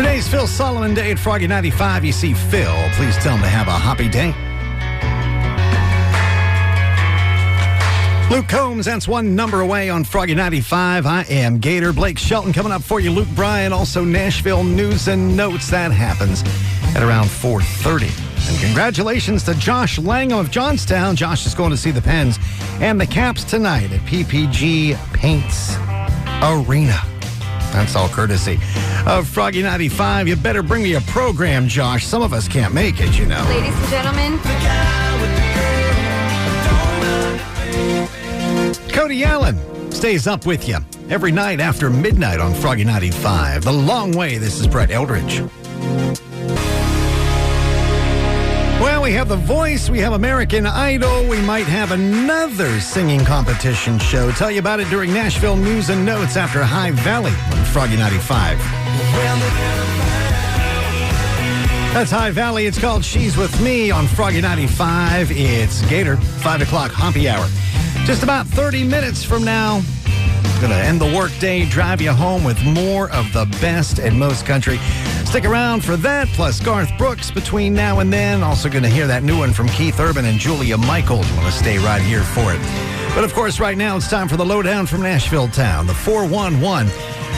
Today's Phil Solomon Day at Froggy 95. You see Phil, please tell him to have a happy day. Luke Combs, that's one number away on Froggy 95. I am Gator. Blake Shelton coming up for you. Luke Bryan, also Nashville News and Notes. That happens at around 4:30. And congratulations to Josh Langham of Johnstown. Josh is going to see the Pens and the Caps tonight at PPG Paints Arena. That's all courtesy of Froggy 95. You better bring me a program, Josh. Some of us can't make it, you know. Ladies and gentlemen. Cody Allen stays up with you every night after midnight on Froggy 95. The Long Way. This is Brett Eldridge. Well, we have The Voice, we have American Idol, we might have another singing competition show. Tell you about it during Nashville News and Notes after High Valley on Froggy 95. That's High Valley. It's called She's With Me on Froggy 95. It's Gator, 5 o'clock Hompy Hour. Just about 30 minutes from now, going to end the workday, drive you home with more of the best and most country. Stick around for that, plus Garth Brooks between now and then. Also going to hear that new one from Keith Urban and Julia Michaels. You want to stay right here for it. But of course, right now, it's time for the lowdown from Nashville Town, the 411.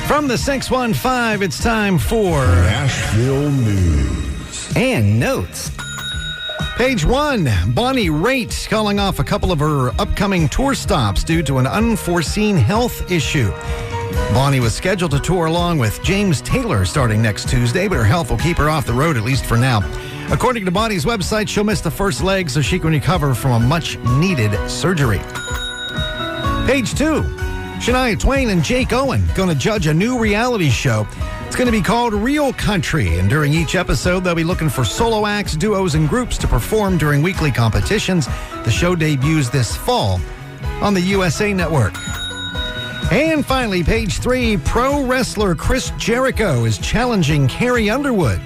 From the 615, it's time for Nashville News and Notes. Page 1, Bonnie Raitt calling off a couple of her upcoming tour stops due to an unforeseen health issue. Bonnie was scheduled to tour along with James Taylor starting next Tuesday, but her health will keep her off the road, at least for now. According to Bonnie's website, she'll miss the first leg so she can recover from a much-needed surgery. Page 2, Shania Twain and Jake Owen going to judge a new reality show. It's going to be called Real Country, and during each episode, they'll be looking for solo acts, duos, and groups to perform during weekly competitions. The show debuts this fall on the USA Network. And finally, page 3, pro wrestler Chris Jericho is challenging Carrie Underwood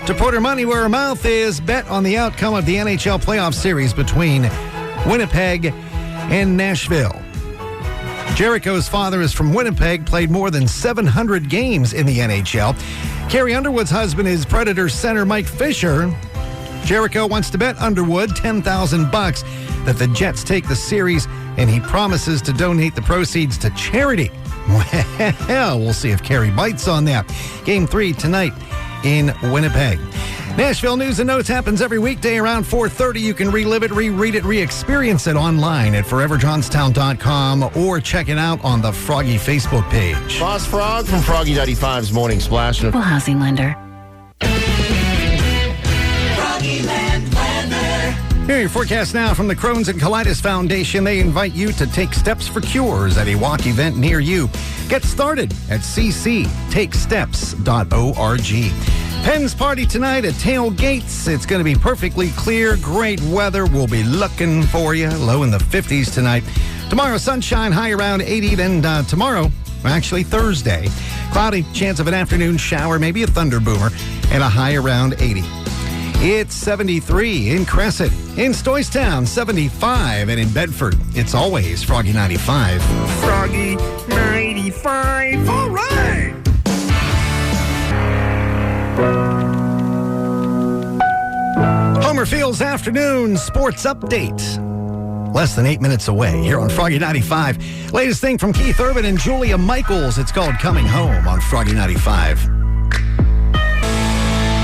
to put her money where her mouth is, bet on the outcome of the NHL playoff series between Winnipeg and Nashville. Jericho's father is from Winnipeg, played more than 700 games in the NHL. Carrie Underwood's husband is Predator center Mike Fisher. Jericho wants to bet Underwood $10,000 that the Jets take the series, and he promises to donate the proceeds to charity. Well, we'll see if Carrie bites on that. Game 3 tonight in Winnipeg. Nashville News and Notes happens every weekday around 4:30. You can relive it, reread it, re-experience it online at foreverjohnstown.com or check it out on the Froggy Facebook page. Boss Frog from Froggy 95's Morning Splash. Equal housing lender. Here are your forecast now from the Crohn's and Colitis Foundation. They invite you to take steps for cures at a walk event near you. Get started at cctakesteps.org. Pens party tonight at Tailgates. It's going to be perfectly clear. Great weather. We'll be looking for you. Low in the 50s tonight. Tomorrow, sunshine, high around 80. Then tomorrow, actually Thursday, cloudy, chance of an afternoon shower, maybe a thunder boomer, and a high around 80. It's 73 in Crescent, in Stoystown, 75, and in Bedford, it's always Froggy 95. Froggy 95. All right. Homer Field's afternoon sports update. Less than 8 minutes away here on Froggy 95. Latest thing from Keith Urban and Julia Michaels. It's called Coming Home on Froggy 95.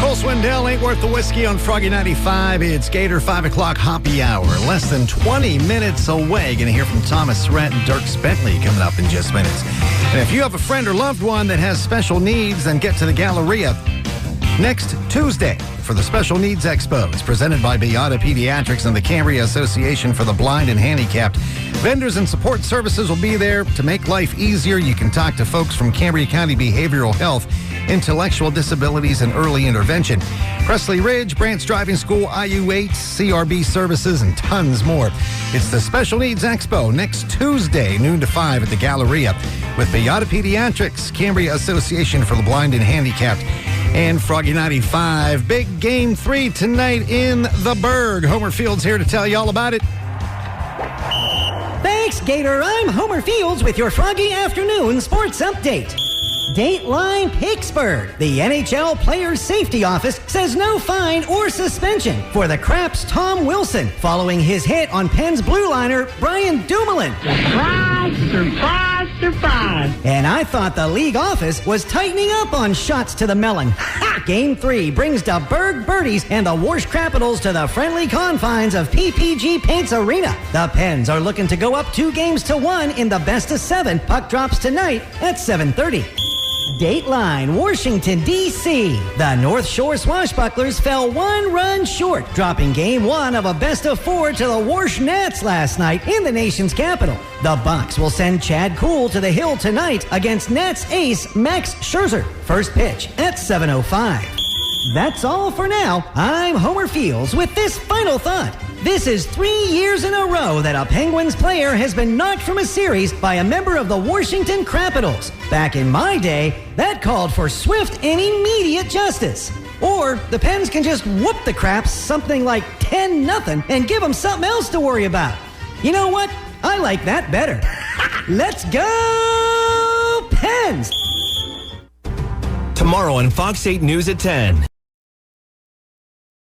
Cole Swindell ain't worth the whiskey on Froggy 95. It's Gator 5 o'clock Hoppy Hour. Less than 20 minutes away. Going to hear from Thomas Rhett and Dirk Bentley coming up in just minutes. And if you have a friend or loved one that has special needs, then get to the Galleria next Tuesday for the Special Needs Expo. It's presented by Beata Pediatrics and the Cambria Association for the Blind and Handicapped. Vendors and support services will be there to make life easier. You can talk to folks from Cambria County Behavioral Health, Intellectual Disabilities, and Early Intervention. Presley Ridge, Brant's Driving School, IU8, CRB Services, and tons more. It's the Special Needs Expo next Tuesday, noon to 5 at the Galleria with Beata Pediatrics, Cambria Association for the Blind and Handicapped, and Froggy 95. Big Game 3 tonight in the Berg. Homer Fields here to tell you all about it. Thanks, Gator. I'm Homer Fields with your Froggy Afternoon Sports Update. Dateline Pittsburgh. The NHL Players Safety Office says no fine or suspension for the Craps' Tom Wilson following his hit on Penn's blue liner Brian Dumoulin. Surprise. And I thought the league office was tightening up on shots to the melon. Ha! Game 3 brings the Berg Birdies and the Warsh Capitals to the friendly confines of PPG Paints Arena. The Pens are looking to go up 2-1 in the best of 7. Puck drops tonight at 7:30. Dateline, Washington, D.C. The North Shore Swashbucklers fell 1 run short, dropping Game 1 of a best-of-4 to the Warsh Nats last night in the nation's capital. The Bucks will send Chad Kuhl to the hill tonight against Nats ace Max Scherzer. First pitch at 7:05. That's all for now. I'm Homer Fields with this final thought. This is 3 years in a row that a Penguins player has been knocked from a series by a member of the Washington Capitals. Back in my day, that called for swift and immediate justice. Or the Pens can just whoop the Craps something like 10-0 and give them something else to worry about. You know what? I like that better. Let's go, Pens! Tomorrow on Fox 8 News at 10.